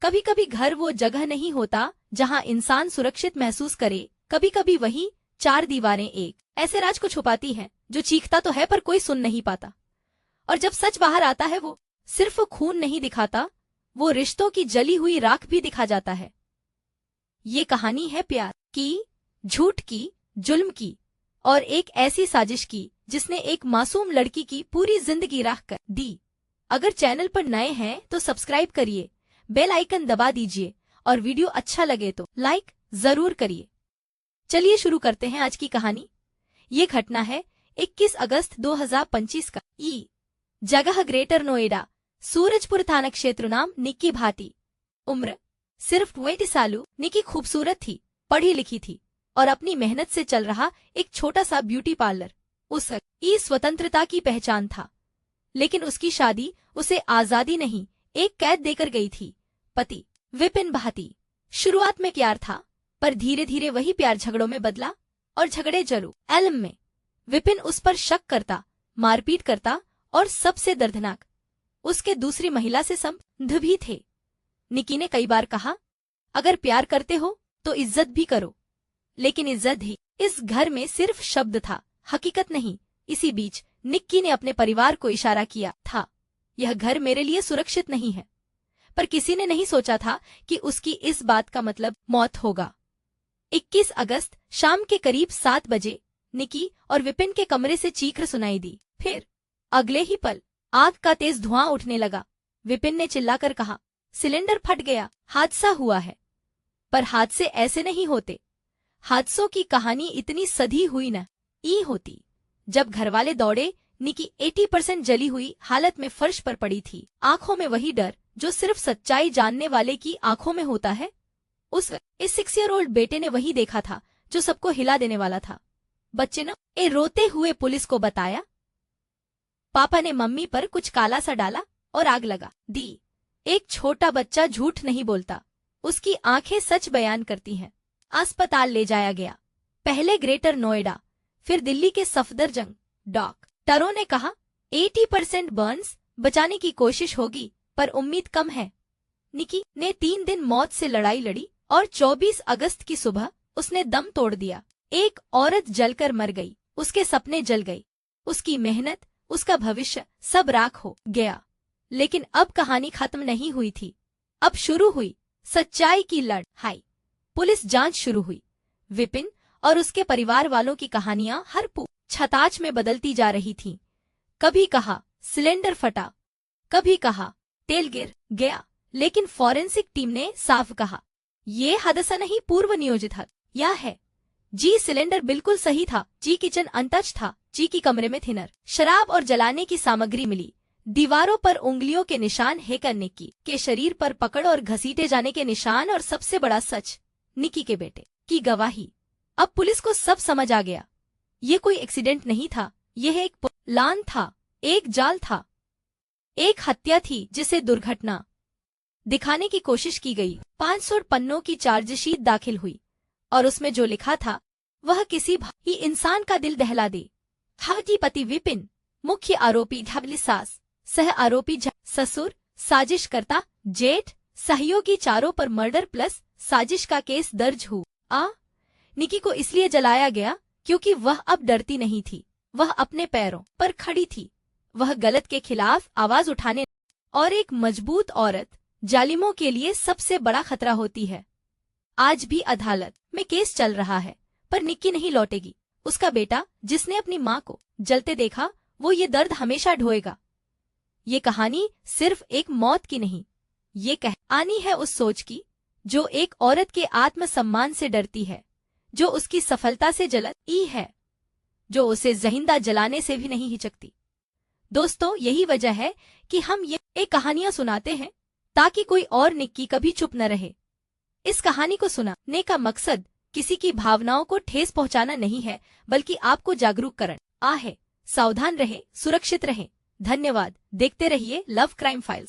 कभी कभी घर वो जगह नहीं होता जहाँ इंसान सुरक्षित महसूस करे। कभी कभी वही चार दीवारें एक ऐसे राज को छुपाती हैं जो चीखता तो है पर कोई सुन नहीं पाता। और जब सच बाहर आता है वो सिर्फ खून नहीं दिखाता, वो रिश्तों की जली हुई राख भी दिखा जाता है। ये कहानी है प्यार की, झूठ की, जुल्म की और एक ऐसी साजिश की जिसने एक मासूम लड़की की पूरी जिंदगी राख कर दी। अगर चैनल पर नए हैं तो सब्सक्राइब करिए, बेल आइकन दबा दीजिए और वीडियो अच्छा लगे तो लाइक जरूर करिए। चलिए शुरू करते हैं आज की कहानी। ये घटना है 21 अगस्त 2025 का। जगह ग्रेटर नोएडा, सूरजपुर थाना क्षेत्र। नाम निक्की भाटी। उम्र सिर्फ 20 साल। निक्की खूबसूरत थी, पढ़ी लिखी थी और अपनी मेहनत से चल रहा एक छोटा सा ब्यूटी पार्लर उस स्वतंत्रता की पहचान था। लेकिन उसकी शादी उसे आजादी नहीं, एक कैद देकर गई थी। पति विपिन भाटी। शुरुआत में प्यार था पर धीरे धीरे वही प्यार झगड़ों में बदला और झगड़े जरूर एलम में। विपिन उस पर शक करता, मारपीट करता और सबसे दर्दनाक उसके दूसरी महिला से संबंध भी थे। निक्की ने कई बार कहा, अगर प्यार करते हो तो इज्जत भी करो। लेकिन इज्जत ही इस घर में सिर्फ शब्द था, हकीकत नहीं। इसी बीच निक्की ने अपने परिवार को इशारा किया था, यह घर मेरे लिए सुरक्षित नहीं है। पर किसी ने नहीं सोचा था कि उसकी इस बात का मतलब मौत होगा। 21 अगस्त शाम के करीब 7 बजे निक्की और विपिन के कमरे से चीख सुनाई दी। फिर अगले ही पल आग का तेज धुआं उठने लगा। विपिन ने चिल्लाकर कहा, सिलेंडर फट गया, हादसा हुआ है। पर हादसे ऐसे नहीं होते। हादसों की कहानी इतनी सधी हुई न होती। जब घरवाले दौड़े, निक्की 80% जली हुई हालत में फर्श पर पड़ी थी। आंखों में वही डर जो सिर्फ सच्चाई जानने वाले की आंखों में होता है। इस 6 ईयर ओल्ड बेटे ने वही देखा था जो सबको हिला देने वाला था। बच्चे ने रोते हुए पुलिस को बताया। पापा ने मम्मी पर कुछ काला सा डाला और आग लगा दी। एक छोटा बच्चा झूठ नहीं बोलता, उसकी आंखें सच बयान करती हैं। अस्पताल ले जाया गया, पहले ग्रेटर नोएडा, फिर दिल्ली के सफदरजंग। डॉक्टरों ने कहा 80% बर्न्स, बचाने की कोशिश होगी पर उम्मीद कम है। निक्की ने 3 दिन मौत से लड़ाई लड़ी और 24 अगस्त की सुबह उसने दम तोड़ दिया। एक औरत जलकर मर गई, उसके सपने जल गए, उसकी मेहनत, उसका भविष्य सब राख हो गया। लेकिन अब कहानी खत्म नहीं हुई थी। अब शुरू हुई सच्चाई की लड़ाई। पुलिस जांच शुरू हुई। विपिन और उसके परिवार वालों की कहानियां हर छताछ में बदलती जा रही थीं। कभी कहा सिलेंडर फटा, कभी कहा तेल गिर गया, लेकिन फॉरेंसिक टीम ने साफ कहा, ये हादसा नहीं, पूर्व नियोजित हत्या है। जी सिलेंडर बिल्कुल सही था, जी किचन अनटच था, जी की कमरे में थिनर, शराब और जलाने की सामग्री मिली। दीवारों पर उंगलियों के निशान है करने के शरीर पर पकड़ और घसीटे जाने के निशान, और सबसे बड़ा सच, निक्की के बेटे की गवाही। अब पुलिस को सब समझ आ गया। ये कोई एक्सीडेंट नहीं था, यह एक प्लान था, एक जाल था, एक हत्या थी जिसे दुर्घटना दिखाने की कोशिश की गई। 500 पन्नों की चार्जशीट दाखिल हुई और उसमें जो लिखा था वह किसी भी इंसान का दिल दहला दे। पति विपिन, मुख्य आरोपी ढबली सास, सह आरोपी ससुर, साजिशकर्ता जेठ, सहयोगी, चारों पर मर्डर प्लस साजिश का केस दर्ज हुआ। निक्की को इसलिए जलाया गया क्योंकि वह अब डरती नहीं थी, वह अपने पैरों पर खड़ी थी। वह गलत के खिलाफ आवाज उठाने, और एक मजबूत औरत जालिमों के लिए सबसे बड़ा खतरा होती है। आज भी अदालत में केस चल रहा है पर निक्की नहीं लौटेगी। उसका बेटा जिसने अपनी माँ को जलते देखा, वो ये दर्द हमेशा ढोएगा। ये कहानी सिर्फ एक मौत की नहीं, ये कहानी है उस सोच की जो एक औरत के आत्मसम्मान से डरती है, जो उसकी सफलता से जलती है, जो उसे जिंदा जलाने से भी नहीं हिचकती। दोस्तों, यही वजह है कि हम ये कहानियां सुनाते हैं ताकि कोई और निक्की कभी चुप न रहे। इस कहानी को सुनाने का मकसद किसी की भावनाओं को ठेस पहुंचाना नहीं है, बल्कि आपको जागरूक करना है। सावधान रहें, सुरक्षित रहें। धन्यवाद। देखते रहिए लव क्राइम फाइल्स।